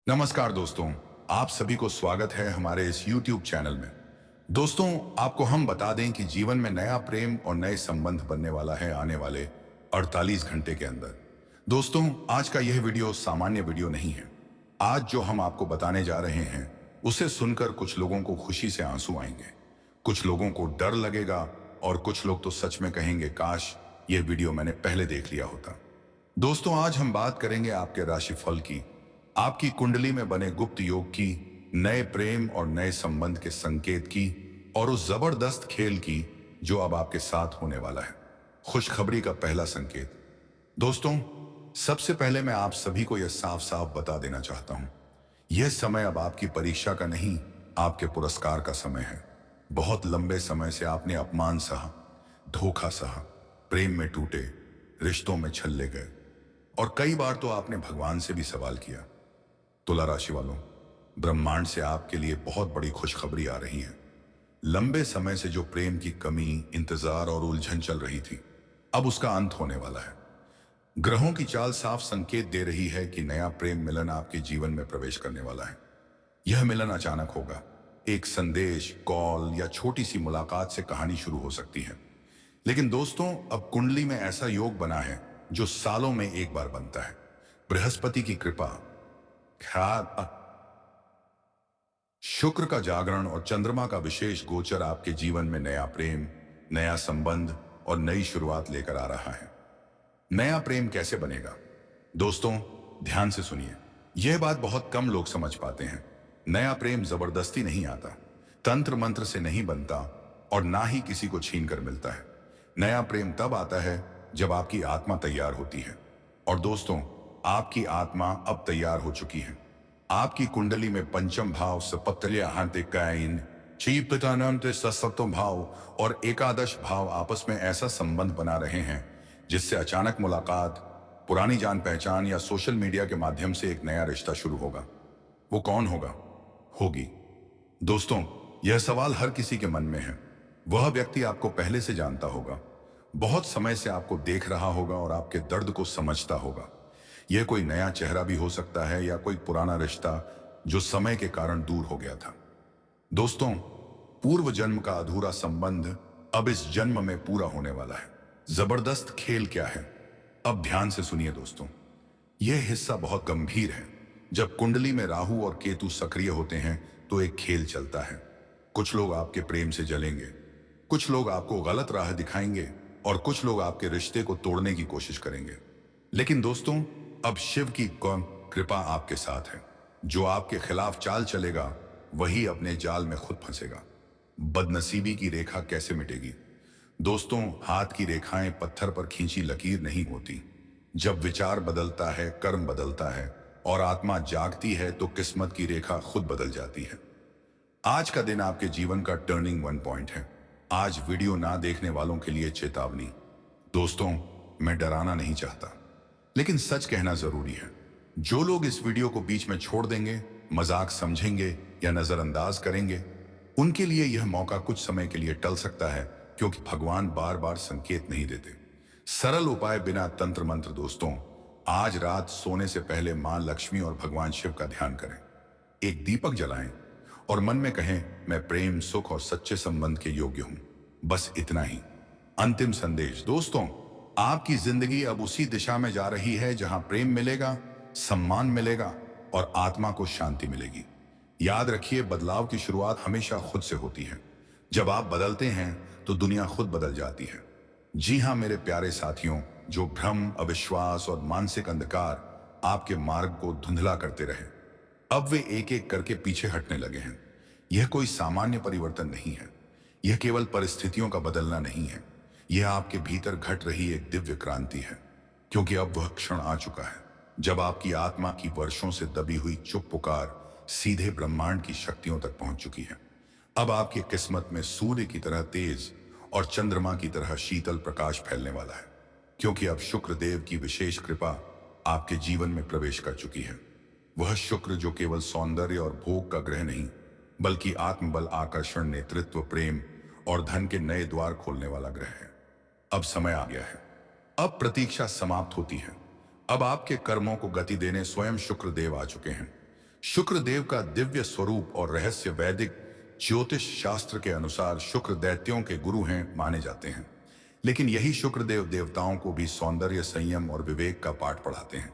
नमस्कार दोस्तों, आप सभी को स्वागत है हमारे इस YouTube चैनल में। दोस्तों, आपको हम बता दें कि जीवन में नया प्रेम और नए संबंध बनने वाला है आने वाले 48 घंटे के अंदर। दोस्तों, आज का यह वीडियो सामान्य वीडियो नहीं है। आज जो हम आपको बताने जा रहे हैं, उसे सुनकर कुछ लोगों को खुशी से आंसू आएंगे, कुछ लोगों को डर लगेगा और कुछ लोग तो सच में कहेंगे, काश यह वीडियो मैंने पहले देख लिया होता। दोस्तों, आज हम बात करेंगे आपके राशिफल की, आपकी कुंडली में बने गुप्त योग की, नए प्रेम और नए संबंध के संकेत की और उस जबरदस्त खेल की जो अब आपके साथ होने वाला है। खुशखबरी का पहला संकेत। दोस्तों, सबसे पहले मैं आप सभी को यह साफ साफ बता देना चाहता हूं, यह समय अब आपकी परीक्षा का नहीं, आपके पुरस्कार का समय है। बहुत लंबे समय से आपने अपमान सहा, धोखा सहा, प्रेम में टूटे, रिश्तों में छल्ले गए और कई बार तो आपने भगवान से भी सवाल किया। तुला राशि वालों, ब्रह्मांड से आपके लिए बहुत बड़ी खुशखबरी आ रही है। लंबे समय से जो प्रेम की कमी, इंतजार और उलझन चल रही थी, अब उसका अंत होने वाला है। ग्रहों की चाल साफ संकेत दे रही है कि नया प्रेम मिलन आपके जीवन में प्रवेश करने वाला है। यह मिलन अचानक होगा, एक संदेश, कॉल या छोटी सी मुलाकात से कहानी शुरू हो सकती है। लेकिन दोस्तों, अब कुंडली में ऐसा योग बना है जो सालों में एक बार बनता है। बृहस्पति की कृपा, ख्याल, शुक्र का जागरण और चंद्रमा का विशेष गोचर आपके जीवन में नया प्रेम, नया संबंध और नई शुरुआत लेकर आ रहा है। नया प्रेम कैसे बनेगा? दोस्तों, ध्यान से सुनिए, यह बात बहुत कम लोग समझ पाते हैं। नया प्रेम जबरदस्ती नहीं आता, तंत्र मंत्र से नहीं बनता और ना ही किसी को छीन कर मिलता है। नया प्रेम तब आता है जब आपकी आत्मा तैयार होती है। और दोस्तों, आपकी आत्मा अब तैयार हो चुकी है। आपकी कुंडली में पंचम भाव, सप्तम भाव और एकादश भाव आपस में ऐसा संबंध बना रहे हैं जिससे अचानक मुलाकात, पुरानी जान पहचान या सोशल मीडिया के माध्यम से एक नया रिश्ता शुरू होगा। वो कौन होगा? होगी। दोस्तों, यह सवाल हर किसी के मन में है। वह व्यक्ति आपको पहले से जानता होगा, बहुत समय से आपको देख रहा होगा और आपके दर्द को समझता होगा। यह कोई नया चेहरा भी हो सकता है या कोई पुराना रिश्ता जो समय के कारण दूर हो गया था। दोस्तों, पूर्व जन्म का अधूरा संबंध अब इस जन्म में पूरा होने वाला है। जबरदस्त खेल क्या है? अब ध्यान से सुनिए दोस्तों, यह हिस्सा बहुत गंभीर है। जब कुंडली में राहु और केतु सक्रिय होते हैं तो एक खेल चलता है। कुछ लोग आपके प्रेम से जलेंगे, कुछ लोग आपको गलत राह दिखाएंगे और कुछ लोग आपके रिश्ते को तोड़ने की कोशिश करेंगे। लेकिन दोस्तों, अब शिव की कृपा आपके साथ है। जो आपके खिलाफ चाल चलेगा वही अपने जाल में खुद फंसेगा। बदनसीबी की रेखा कैसे मिटेगी? दोस्तों, हाथ की रेखाएं पत्थर पर खींची लकीर नहीं होती। जब विचार बदलता है, कर्म बदलता है और आत्मा जागती है तो किस्मत की रेखा खुद बदल जाती है। आज का दिन आपके जीवन का टर्निंग वन पॉइंट है। आज वीडियो ना देखने वालों के लिए चेतावनी। दोस्तों, मैं डराना नहीं चाहता, लेकिन सच कहना जरूरी है। जो लोग इस वीडियो को बीच में छोड़ देंगे, मजाक समझेंगे या नजरअंदाज करेंगे, उनके लिए यह मौका कुछ समय के लिए टल सकता है, क्योंकि भगवान बार बार संकेत नहीं देते। सरल उपाय बिना तंत्र मंत्र। दोस्तों, आज रात सोने से पहले मां लक्ष्मी और भगवान शिव का ध्यान करें। एक दीपक जलाएं और मन में कहें, मैं प्रेम, सुख और सच्चे संबंध के योग्य हूं। बस इतना ही। अंतिम संदेश। दोस्तों, आपकी जिंदगी अब उसी दिशा में जा रही है जहां प्रेम मिलेगा, सम्मान मिलेगा और आत्मा को शांति मिलेगी। याद रखिए, बदलाव की शुरुआत हमेशा खुद से होती है। जब आप बदलते हैं तो दुनिया खुद बदल जाती है। जी हां मेरे प्यारे साथियों, जो भ्रम, अविश्वास और मानसिक अंधकार आपके मार्ग को धुंधला करते रहे, अब वे एक एक करके पीछे हटने लगे हैं। यह कोई सामान्य परिवर्तन नहीं है, यह केवल परिस्थितियों का बदलना नहीं है, यह आपके भीतर घट रही एक दिव्य क्रांति है। क्योंकि अब वह क्षण आ चुका है जब आपकी आत्मा की वर्षों से दबी हुई चुप पुकार सीधे ब्रह्मांड की शक्तियों तक पहुंच चुकी है। अब आपकी किस्मत में सूर्य की तरह तेज और चंद्रमा की तरह शीतल प्रकाश फैलने वाला है, क्योंकि अब शुक्र देव की विशेष कृपा आपके जीवन में प्रवेश कर चुकी है। वह शुक्र जो केवल सौंदर्य और भोग का ग्रह नहीं, बल्कि आत्मबल, आकर्षण, नेतृत्व, प्रेम और धन के नए द्वार खोलने वाला ग्रह है। अब समय आ गया है। अब प्रतीक्षा समाप्त होती है। अब आपके कर्मों को गति देने स्वयं शुक्र देव आ चुके हैं। शुक्र देव का दिव्य स्वरूप और रहस्य वैदिक ज्योतिष शास्त्र के अनुसार शुक्र दैत्यों के गुरु हैं माने जाते हैं। लेकिन यही शुक्र देव देवताओं को भी सौंदर्य, संयम और विवेक का पाठ पढ़ाते हैं।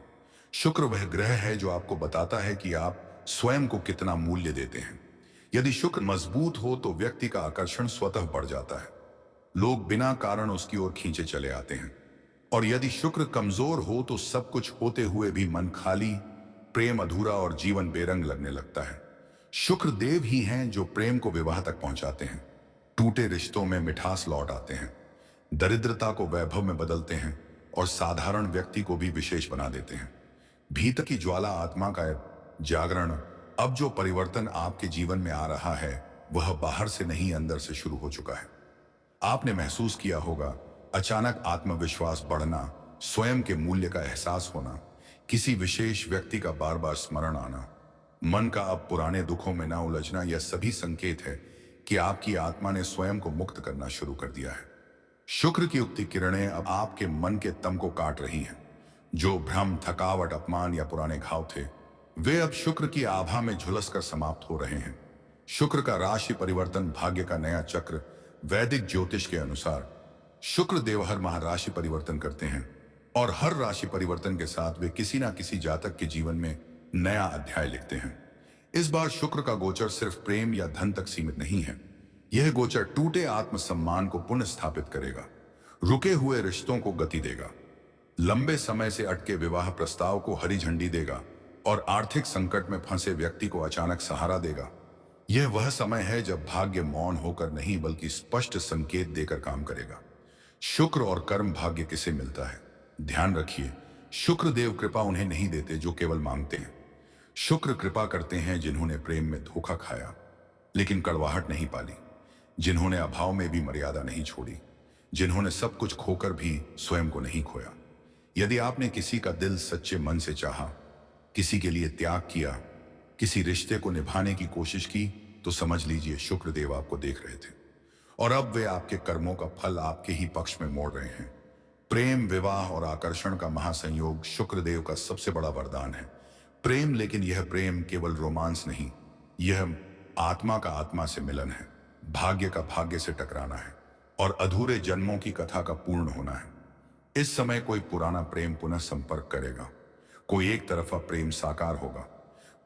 शुक्र वह ग्रह है जो आपको बताता है कि आप स्वयं को कितना मूल्य देते हैं। यदि शुक्र मजबूत हो तो व्यक्ति का आकर्षण स्वतः बढ़ जाता है, लोग बिना कारण उसकी ओर खींचे चले आते हैं। और यदि शुक्र कमजोर हो तो सब कुछ होते हुए भी मन खाली, प्रेम अधूरा और जीवन बेरंग लगने लगता है। शुक्र देव ही हैं जो प्रेम को विवाह तक पहुंचाते हैं, टूटे रिश्तों में मिठास लौट आते हैं, दरिद्रता को वैभव में बदलते हैं और साधारण व्यक्ति को भी विशेष बना देते हैं। भीतर की ज्वाला, आत्मा का जागरण, अब जो परिवर्तन आपके जीवन में आ रहा है वह बाहर से नहीं अंदर से शुरू हो चुका है। आपने महसूस किया होगा अचानक आत्मविश्वास बढ़ना, स्वयं के मूल्य का एहसास होना, किसी विशेष व्यक्ति का बार बार स्मरण आना, मन का अब पुराने दुखों में ना उलझना, यह सभी संकेत है कि आपकी आत्मा ने स्वयं को मुक्त करना शुरू कर दिया है। शुक्र की उगती किरणें अब आपके मन के तम को काट रही हैं। जो भ्रम, थकावट, अपमान या पुराने घाव थे वे अब शुक्र की आभा में झुलसकर समाप्त हो रहे हैं। शुक्र का राशि परिवर्तन, भाग्य का नया चक्र। वैदिक ज्योतिष के अनुसार शुक्र देव हर माह राशि परिवर्तन करते हैं और हर राशि परिवर्तन के साथ वे किसी ना किसी जातक के जीवन में नया अध्याय लिखते हैं। इस बार शुक्र का गोचर सिर्फ प्रेम या धन तक सीमित नहीं है। यह गोचर टूटे आत्मसम्मान को पुनः स्थापित करेगा, रुके हुए रिश्तों को गति देगा, लंबे समय से अटके विवाह प्रस्ताव को हरी झंडी देगा और आर्थिक संकट में फंसे व्यक्ति को अचानक सहारा देगा। यह वह समय है जब भाग्य मौन होकर नहीं बल्कि स्पष्ट संकेत देकर काम करेगा। शुक्र और कर्म भाग्य किसे मिलता है? ध्यान रखिए, शुक्र देव कृपा उन्हें नहीं देते जो केवल मांगते हैं। शुक्र कृपा करते हैं जिन्होंने प्रेम में धोखा खाया लेकिन कड़वाहट नहीं पाली, जिन्होंने अभाव में भी मर्यादा नहीं छोड़ी, जिन्होंने सब कुछ खोकर भी स्वयं को नहीं खोया। यदि आपने किसी का दिल सच्चे मन से चाहा, किसी के लिए त्याग किया, किसी रिश्ते को निभाने की कोशिश की, तो समझ लीजिए शुक्र देव आपको देख रहे थे और अब वे आपके कर्मों का फल आपके ही पक्ष में मोड़ रहे हैं। प्रेम, विवाह और आकर्षण का महासंयोग शुक्र देव का सबसे बड़ा वरदान है। प्रेम, लेकिन यह प्रेम केवल रोमांस नहीं, यह आत्मा का आत्मा से मिलन है, भाग्य का भाग्य से टकराना है और अधूरे जन्मों की कथा का पूर्ण होना है। इस समय कोई पुराना प्रेम पुनः संपर्क करेगा, कोई एक तरफा प्रेम साकार होगा,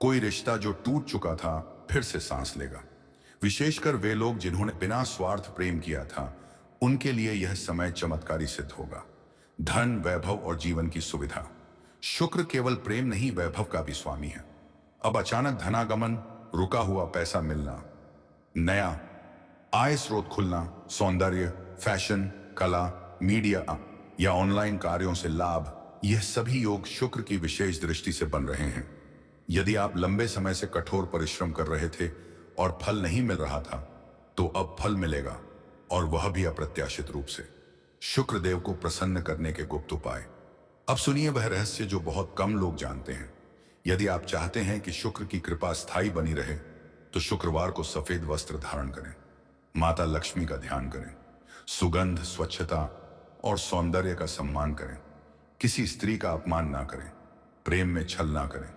कोई रिश्ता जो टूट चुका था फिर से सांस लेगा। विशेषकर वे लोग जिन्होंने बिना स्वार्थ प्रेम किया था, उनके लिए यह समय चमत्कारी सिद्ध होगा। धन, वैभव और जीवन की सुविधा। शुक्र केवल प्रेम नहीं, वैभव का भी स्वामी है। अब अचानक धनागमन, रुका हुआ पैसा मिलना, नया आय स्रोत खुलना, सौंदर्य, फैशन, कला, मीडिया या ऑनलाइन कार्यों से लाभ, यह सभी योग शुक्र की विशेष दृष्टि से बन रहे हैं। यदि आप लंबे समय से कठोर परिश्रम कर रहे थे और फल नहीं मिल रहा था, तो अब फल मिलेगा और वह भी अप्रत्याशित रूप से। शुक्र देव को प्रसन्न करने के गुप्त उपाय। अब सुनिए वह रहस्य जो बहुत कम लोग जानते हैं। यदि आप चाहते हैं कि शुक्र की कृपा स्थायी बनी रहे, तो शुक्रवार को सफेद वस्त्र धारण करें, माता लक्ष्मी का ध्यान करें, सुगंध, स्वच्छता और सौंदर्य का सम्मान करें, किसी स्त्री का अपमान ना करें, प्रेम में छल ना करें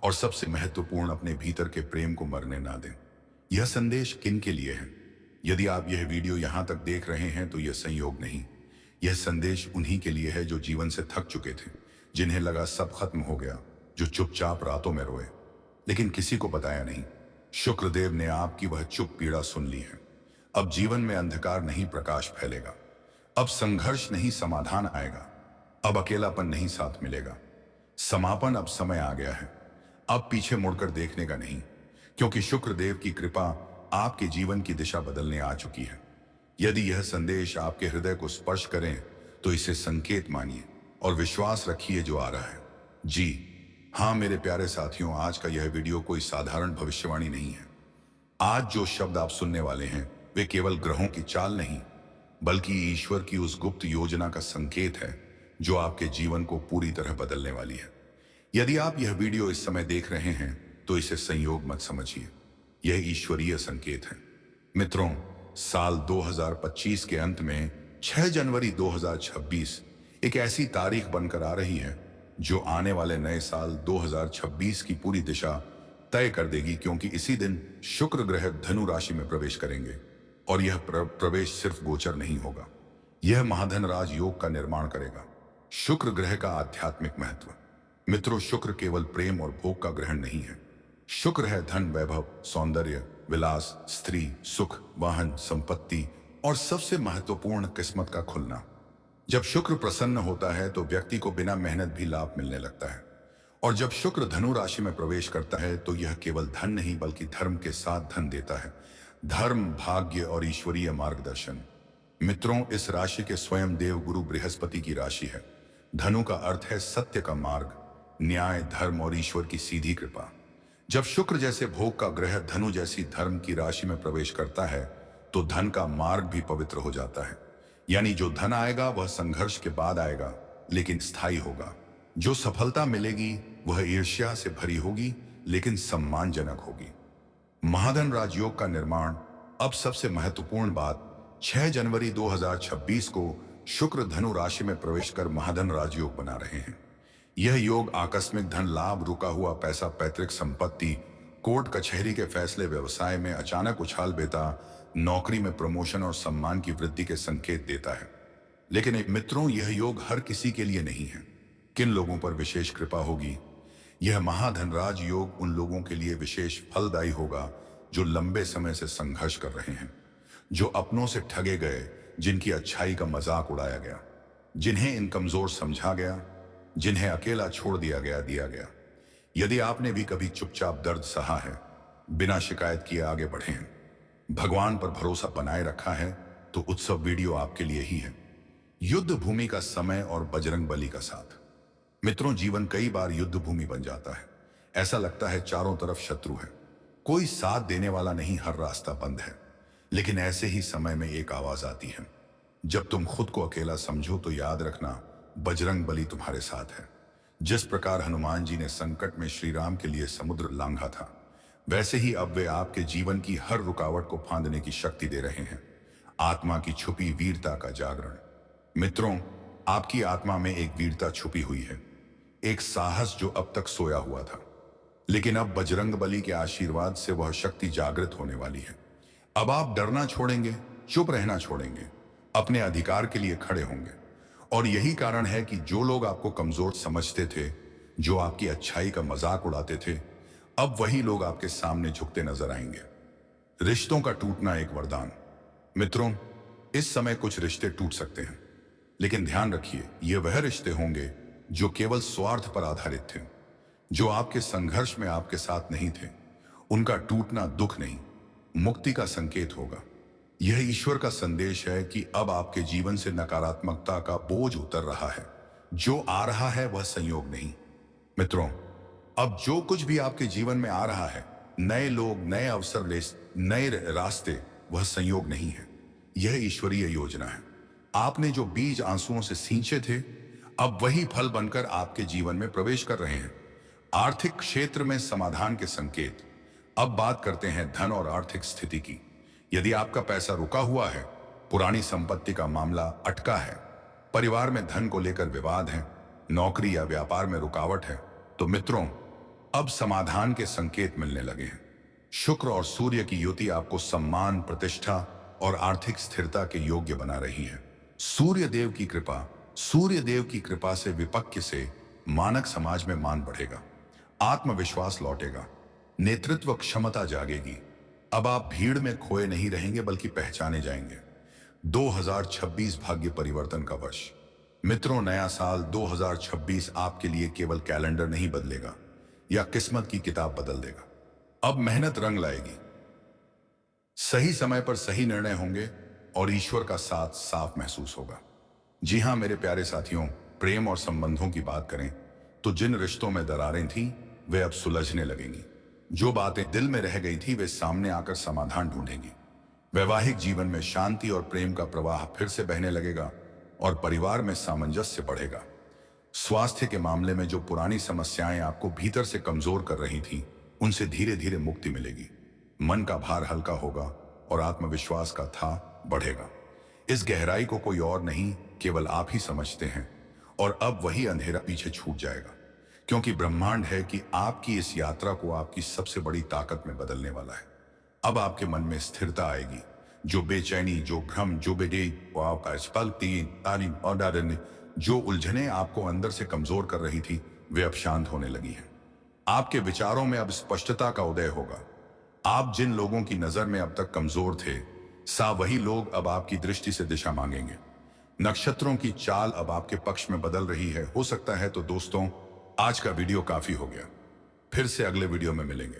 और सबसे महत्वपूर्ण, अपने भीतर के प्रेम को मरने ना दें। यह संदेश किन के लिए है? यदि आप यह वीडियो यहां तक देख रहे हैं तो यह संयोग नहीं, यह संदेश उन्हीं के लिए है जो जीवन से थक चुके थे, जिन्हें लगा सब खत्म हो गया, जो चुपचाप रातों में रोए लेकिन किसी को बताया नहीं। शुक्रदेव ने आपकी वह चुप पीड़ा सुन ली है। अब जीवन में अंधकार नहीं, प्रकाश फैलेगा। अब संघर्ष नहीं, समाधान आएगा। अब अकेलापन नहीं, साथ मिलेगा। समापन, अब समय आ गया है। अब पीछे मुड़कर देखने का नहीं, क्योंकि शुक्रदेव की कृपा आपके जीवन की दिशा बदलने आ चुकी है। यदि यह संदेश आपके हृदय को स्पर्श करें तो इसे संकेत मानिए और विश्वास रखिए जो आ रहा है। जी हाँ मेरे प्यारे साथियों, आज का यह वीडियो कोई साधारण भविष्यवाणी नहीं है। आज जो शब्द आप सुनने वाले हैं वे केवल ग्रहों की चाल नहीं, बल्कि ईश्वर की उस गुप्त योजना का संकेत है जो आपके जीवन को पूरी तरह बदलने वाली है। यदि आप यह वीडियो इस समय देख रहे हैं तो इसे संयोग मत समझिए, यह ईश्वरीय संकेत है। मित्रों, साल 2025 के अंत में 6 जनवरी 2026 एक ऐसी तारीख बनकर आ रही है जो आने वाले नए साल 2026 की पूरी दिशा तय कर देगी, क्योंकि इसी दिन शुक्र ग्रह धनु राशि में प्रवेश करेंगे। और यह प्रवेश सिर्फ गोचर नहीं होगा, यह महाधन राज योग का निर्माण करेगा। शुक्र ग्रह का आध्यात्मिक महत्व। मित्रों, शुक्र केवल प्रेम और भोग का ग्रहण नहीं है। शुक्र है धन, वैभव, सौंदर्य, विलास, स्त्री, सुख, वाहन, संपत्ति और सबसे महत्वपूर्ण किस्मत का खुलना। जब शुक्र प्रसन्न होता है तो व्यक्ति को बिना मेहनत भी लाभ मिलने लगता है। और जब शुक्र धनु राशि में प्रवेश करता है तो यह केवल धन नहीं बल्कि धर्म के साथ धन देता है। धर्म, भाग्य और ईश्वरीय मार्गदर्शन। मित्रों, इस राशि के स्वयं देव गुरु बृहस्पति की राशि है। धनु का अर्थ है सत्य का मार्ग, न्याय, धर्म और ईश्वर की सीधी कृपा। जब शुक्र जैसे भोग का ग्रह धनु जैसी धर्म की राशि में प्रवेश करता है तो धन का मार्ग भी पवित्र हो जाता है। यानी जो धन आएगा वह संघर्ष के बाद आएगा, लेकिन स्थायी होगा। जो सफलता मिलेगी वह ईर्ष्या से भरी होगी, लेकिन सम्मानजनक होगी। महाधन राजयोग का निर्माण। अब सबसे महत्वपूर्ण बात, 6 जनवरी 2026 को शुक्र धनु राशि में प्रवेश कर महाधन राजयोग बना रहे हैं। यह योग आकस्मिक धन लाभ, रुका हुआ पैसा, पैतृक संपत्ति, कोर्ट कचहरी के फैसले, व्यवसाय में अचानक उछाल बेता, नौकरी में प्रमोशन और सम्मान की वृद्धि के संकेत देता है। लेकिन मित्रों, यह योग हर किसी के लिए नहीं है। किन लोगों पर विशेष कृपा होगी? यह महाधनराज योग उन लोगों के लिए विशेष फलदायी होगा जो लंबे समय से संघर्ष कर रहे हैं, जो अपनों से ठगे गए, जिनकी अच्छाई का मजाक उड़ाया गया, जिन्हें इन कमजोर समझा गया, जिन्हें अकेला छोड़ दिया गया। यदि आपने भी कभी चुपचाप दर्द सहा है, बिना शिकायत किए आगे बढ़े हैं, भगवान पर भरोसा बनाए रखा है, तो उत्सव वीडियो आपके लिए ही है। युद्ध भूमि का समय और बजरंग बली का साथ। मित्रों, जीवन कई बार युद्ध भूमि बन जाता है। ऐसा लगता है चारों तरफ शत्रु है, कोई साथ देने वाला नहीं, हर रास्ता बंद है। लेकिन ऐसे ही समय में एक आवाज आती है। जब तुम खुद को अकेला समझो तो याद रखना, बजरंग बली तुम्हारे साथ है। जिस प्रकार हनुमान जी ने संकट में श्री राम के लिए समुद्र लांघा था, वैसे ही अब वे आपके जीवन की हर रुकावट को फांदने की शक्ति दे रहे हैं। आत्मा की छुपी वीरता का जागरण। मित्रों, आपकी आत्मा में एक वीरता छुपी हुई है, एक साहस जो अब तक सोया हुआ था। लेकिन अब बजरंग बली के आशीर्वाद से वह शक्ति जागृत होने वाली है। अब आप डरना छोड़ेंगे, चुप रहना छोड़ेंगे, अपने अधिकार के लिए खड़े होंगे। और यही कारण है कि जो लोग आपको कमजोर समझते थे, जो आपकी अच्छाई का मजाक उड़ाते थे, अब वही लोग आपके सामने झुकते नजर आएंगे। रिश्तों का टूटना एक वरदान। मित्रों, इस समय कुछ रिश्ते टूट सकते हैं, लेकिन ध्यान रखिए, ये वह रिश्ते होंगे जो केवल स्वार्थ पर आधारित थे, जो आपके संघर्ष में आपके साथ नहीं थे। उनका टूटना दुख नहीं, मुक्ति का संकेत होगा। यह ईश्वर का संदेश है कि अब आपके जीवन से नकारात्मकता का बोझ उतर रहा है। जो आ रहा है वह संयोग नहीं। मित्रों, अब जो कुछ भी आपके जीवन में आ रहा है, नए लोग, नए अवसर, नए रास्ते, वह संयोग नहीं है, यह ईश्वरीय योजना है। आपने जो बीज आंसुओं से सींचे थे, अब वही फल बनकर आपके जीवन में प्रवेश कर रहे हैं। आर्थिक क्षेत्र में समाधान के संकेत। अब बात करते हैं धन और आर्थिक स्थिति की। यदि आपका पैसा रुका हुआ है, पुरानी संपत्ति का मामला अटका है, परिवार में धन को लेकर विवाद है, नौकरी या व्यापार में रुकावट है, तो मित्रों, अब समाधान के संकेत मिलने लगे हैं। शुक्र और सूर्य की युति आपको सम्मान, प्रतिष्ठा और आर्थिक स्थिरता के योग्य बना रही है। सूर्य देव की कृपा से विपक्ष से मानक समाज में मान बढ़ेगा, आत्मविश्वास लौटेगा, नेतृत्व क्षमता जागेगी। अब आप भीड़ में खोए नहीं रहेंगे बल्कि पहचाने जाएंगे। 2026 भाग्य परिवर्तन का वर्ष। मित्रों, नया साल 2026 आपके लिए केवल कैलेंडर नहीं बदलेगा या किस्मत की किताब बदल देगा। अब मेहनत रंग लाएगी, सही समय पर सही निर्णय होंगे और ईश्वर का साथ साफ महसूस होगा। जी हां मेरे प्यारे साथियों, प्रेम और संबंधों की बात करें तो जिन रिश्तों में दरारें थीं, वे अब सुलझने लगेंगी। जो बातें दिल में रह गई थी, वे सामने आकर समाधान ढूंढेंगी। वैवाहिक जीवन में शांति और प्रेम का प्रवाह फिर से बहने लगेगा और परिवार में सामंजस्य बढ़ेगा। स्वास्थ्य के मामले में जो पुरानी समस्याएं आपको भीतर से कमजोर कर रही थीं, उनसे धीरे धीरे मुक्ति मिलेगी। मन का भार हल्का होगा और आत्मविश्वास का था बढ़ेगा। इस गहराई को कोई और नहीं, केवल आप ही समझते हैं। और अब वही अंधेरा पीछे छूट जाएगा। क्योंकि ब्रह्मांड है कि आपकी इस यात्रा को आपकी सबसे बड़ी ताकत में बदलने वाला है। अब आपके मन में स्थिरता आएगी। जो बेचैनी, जो भ्रम, जो बेटे वो आपका स्पल्ती तारीम और डरने, जो उलझने आपको अंदर से कमजोर कर रही थी, वे अब शांत होने लगी हैं। आपके विचारों में अब स्पष्टता का उदय होगा। आप जिन लोगों की नजर में अब तक कमजोर थे, सा वही लोग अब आपकी दृष्टि से दिशा मांगेंगे। नक्षत्रों की चाल अब आपके पक्ष में बदल रही है। हो सकता है तो दोस्तों, आज का वीडियो काफी हो गया। फिर से अगले वीडियो में मिलेंगे।